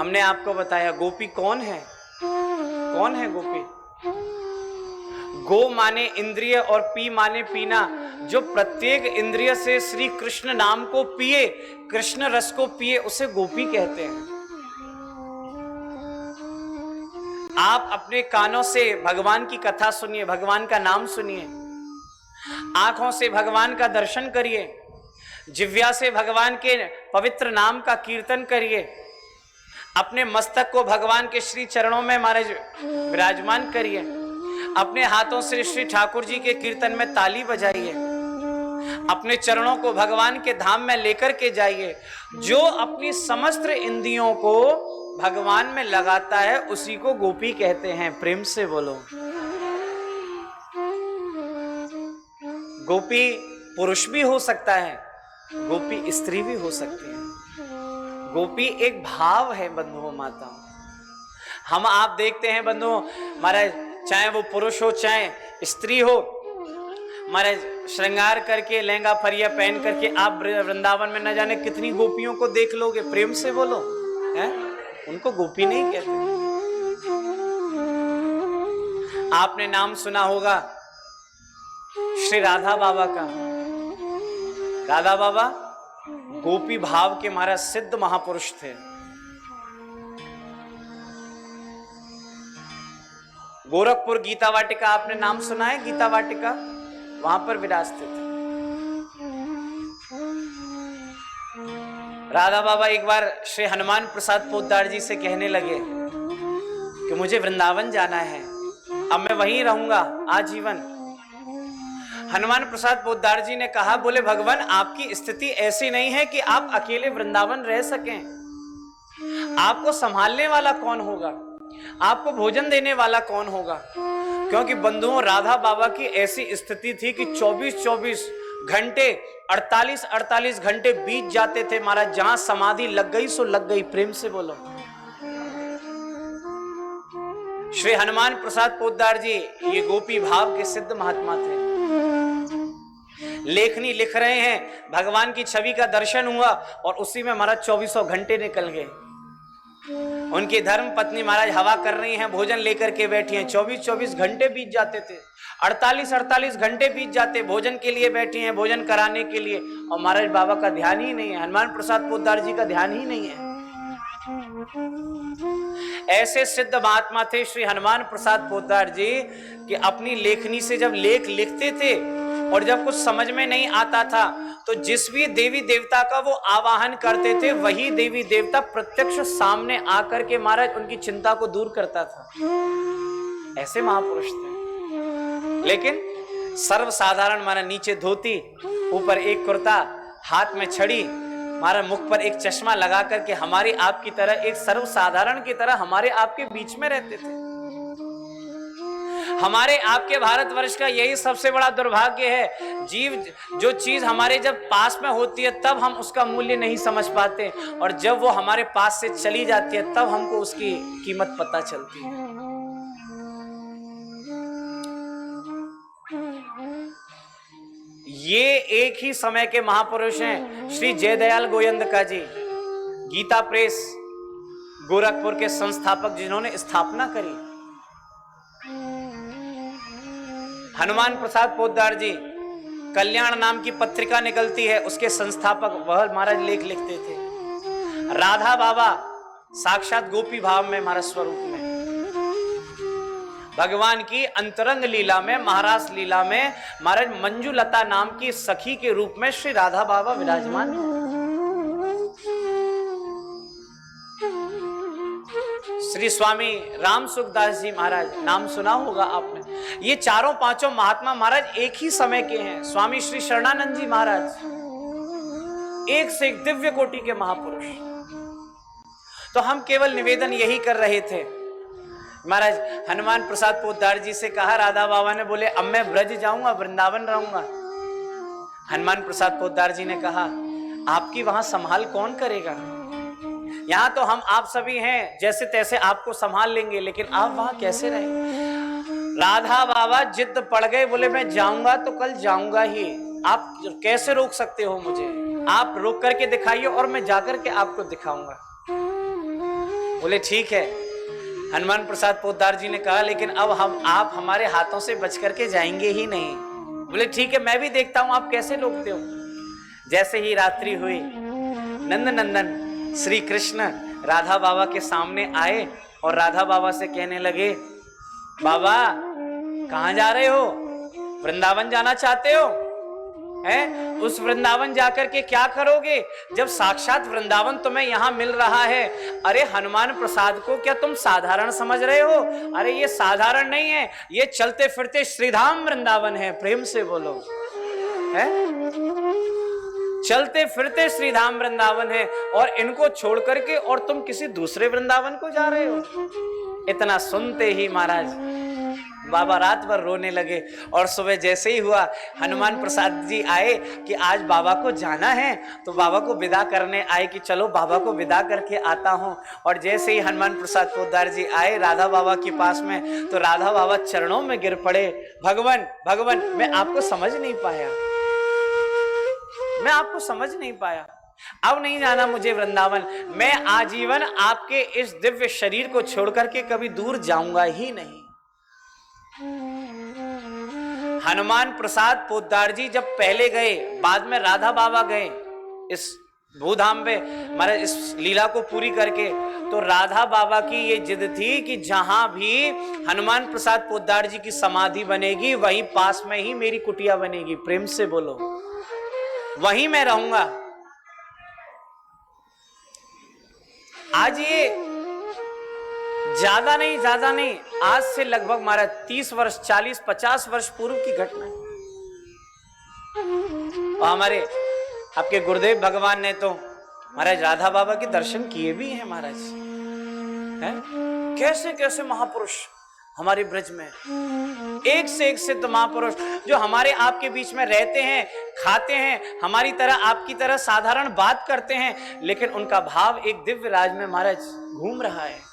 हमने आपको बताया गोपी कौन है, कौन है गोपी। गो माने इंद्रिय और पी माने पीना। जो प्रत्येक इंद्रिय से श्री कृष्ण नाम को पिए, कृष्ण रस को पिए, उसे गोपी कहते हैं। आप अपने कानों से भगवान की कथा सुनिए, भगवान का नाम सुनिए, आंखों से भगवान का दर्शन करिए, जिह्वा से भगवान के पवित्र नाम का कीर्तन करिए, अपने मस्तक को भगवान के श्री चरणों में महाराज विराजमान करिए, अपने हाथों से श्री ठाकुर जी के कीर्तन में ताली बजाइए, अपने चरणों को भगवान के धाम में लेकर के जाइए। जो अपनी समस्त इंद्रियों को भगवान में लगाता है उसी को गोपी कहते हैं। प्रेम से बोलो। गोपी पुरुष भी हो सकता है, गोपी स्त्री भी हो सकती है। गोपी एक भाव है बंधुओं माताओं। हम आप देखते हैं बंधुओं महाराज, चाहे वो पुरुष हो चाहे स्त्री हो, महाराज श्रृंगार करके लहंगा फरिया पहन करके आप वृंदावन में न जाने कितनी गोपियों को देख लोगे। प्रेम से बोलो, है? उनको गोपी नहीं कहते। आपने नाम सुना होगा श्री राधा बाबा का। राधा बाबा गोपी भाव के महाराज सिद्ध महापुरुष थे। गोरखपुर गीता वाटिका आपने नाम सुना है? गीता वाटिका वहां पर विराजते थे। राधा बाबा एक बार श्री हनुमान प्रसाद पोद्दार जी से कहने लगे कि मुझे वृंदावन जाना है, अब मैं वहीं रहूंगा आजीवन। हनुमान प्रसाद पोद्दार जी ने कहा, बोले भगवान आपकी स्थिति ऐसी नहीं है कि आप अकेले वृंदावन रह सकें। आपको संभालने वाला कौन होगा, आपको भोजन देने वाला कौन होगा? क्योंकि बंधुओं राधा बाबा की ऐसी स्थिति थी कि 24-24 घंटे 48-48 घंटे बीत जाते थे महाराज। जहां समाधि लग गई सो लग गई। प्रेम से बोलो। श्री हनुमान प्रसाद पोद्दार जी ये गोपी भाव के सिद्ध महात्मा थे। लेखनी लिख रहे हैं, भगवान की छवि का दर्शन हुआ और उसी में महाराज 2400 घंटे निकल गए। उनकी धर्म पत्नी महाराज हवा कर रही हैं, भोजन लेकर के बैठी हैं। 24-24 घंटे बीत जाते थे, 48-48 घंटे बीत जाते, भोजन के लिए बैठी हैं, भोजन कराने के लिए, और महाराज बाबा का ध्यान ही नहीं है, हनुमान प्रसाद पोद्दार जी का ध्यान ही नहीं है। ऐसे सिद्ध महात्मा थे श्री हनुमान प्रसाद पोद्दार जी कि अपनी लेखनी से जब लेख लिखते थे और जब कुछ समझ में नहीं आता था तो जिस भी देवी देवता का वो आवाहन करते थे वही देवी देवता प्रत्यक्ष सामने आकर के महाराज उनकी चिंता को दूर करता था। ऐसे महापुरुष थे। लेकिन सर्वसाधारण माना नीचे धोती, ऊपर एक कुर्ता, हाथ में छड़ी, हमारा मुख पर एक चश्मा लगा करके हमारी आपकी तरह एक सर्वसाधारण की तरह हमारे आपके बीच में रहते थे। हमारे आपके भारतवर्ष का यही सबसे बड़ा दुर्भाग्य है। जीव जो चीज हमारे जब पास में होती है तब हम उसका मूल्य नहीं समझ पाते, और जब वो हमारे पास से चली जाती है तब हमको उसकी कीमत पता चलती है। ये एक ही समय के महापुरुष हैं श्री जयदयाल गोयंदका जी, गीता प्रेस गोरखपुर के संस्थापक जिन्होंने स्थापना करी। हनुमान प्रसाद पोद्दार जी, कल्याण नाम की पत्रिका निकलती है, उसके संस्थापक वह महाराज लेख लिखते थे। राधा बाबा साक्षात गोपी भाव में महाराज स्वरूप में भगवान की अंतरंग लीला में, महारास लीला में महाराज मंजुलता नाम की सखी के रूप में श्री राधा बाबा विराजमान है। श्री स्वामी राम सुखदास जी महाराज, नाम सुना होगा आपने। ये चारों पांचों महात्मा महाराज एक ही समय के हैं। स्वामी श्री शरणानंद जी महाराज एक से एक दिव्य कोटि के महापुरुष। तो हम केवल निवेदन यही कर रहे थे। महाराज हनुमान प्रसाद पोद्दार जी से कहा, राधा बाबा ने बोले अब मैं ब्रज जाऊंगा, वृंदावन रहूंगा। हनुमान प्रसाद पोद्दार जी ने कहा, आपकी वहां संभाल कौन करेगा? यहां तो हम आप सभी हैं, जैसे तैसे आपको संभाल लेंगे, लेकिन आप वहां कैसे रहेंगे? राधा बाबा जिद पड़ गए, बोले मैं जाऊंगा तो कल जाऊंगा ही, आप कैसे रोक सकते हो मुझे? आप रोक करके दिखाइए और मैं जाकर के आपको दिखाऊंगा। बोले ठीक है। हनुमान प्रसाद पोद्दार जी ने कहा लेकिन अब आप हमारे हाथों से बच करके जाएंगे ही नहीं। बोले ठीक है, मैं भी देखता हूं आप कैसे रोकते हो। जैसे ही रात्रि हुई, नंद नंदन श्री कृष्ण राधा बाबा के सामने आए और राधा बाबा से कहने लगे, बाबा कहां जा रहे हो? वृंदावन जाना चाहते हो? हैं? उस वृंदावन जाकर के क्या करोगे जब साक्षात वृंदावन तुम्हें यहां मिल रहा है? अरे हनुमान प्रसाद को क्या तुम साधारण समझ रहे हो? अरे ये साधारण नहीं है, ये चलते फिरते श्रीधाम वृंदावन है। प्रेम से बोलो, है चलते फिरते श्रीधाम वृंदावन है और इनको छोड़ करके और तुम किसी दूसरे वृंदावन को जा रहे हो। इतना सुनते ही महाराज बाबा रात भर रोने लगे। और सुबह जैसे ही हुआ, हनुमान प्रसाद जी आए कि आज बाबा को जाना है, तो बाबा को विदा करने आए कि चलो बाबा को विदा करके आता हूं। और जैसे ही हनुमान प्रसाद पोद्दार जी आए राधा बाबा के पास में, तो राधा बाबा चरणों में गिर पड़े। भगवान भगवान, मैं आपको समझ नहीं पाया, मैं आपको समझ नहीं पाया। अब नहीं जाना मुझे वृंदावन, मैं आजीवन आपके इस दिव्य शरीर को छोड़ करके कभी दूर जाऊंगा ही नहीं। हनुमान प्रसाद पोद्दार जी जब पहले गए, बाद में राधा बाबा गए इस भूधाम में हमारे इस लीला को पूरी करके, तो राधा बाबा की ये जिद थी कि जहां भी हनुमान प्रसाद पोद्दार जी की समाधि बनेगी वहीं पास में ही मेरी कुटिया बनेगी। प्रेम से बोलो, वहीं मैं रहूंगा। आज ये ज्यादा नहीं, आज से लगभग हमारा 30 वर्ष 40-50 वर्ष पूर्व की घटना है। और हमारे आपके गुरुदेव भगवान ने तो महाराज राधा बाबा के दर्शन किए भी हैं महाराज, हैं? कैसे कैसे महापुरुष हमारे ब्रज में, एक से एक सिद्ध महापुरुष जो हमारे आपके बीच में रहते हैं, खाते हैं, हमारी तरह आपकी तरह साधारण बात करते हैं, लेकिन उनका भाव एक दिव्य राज में महाराज घूम रहा है।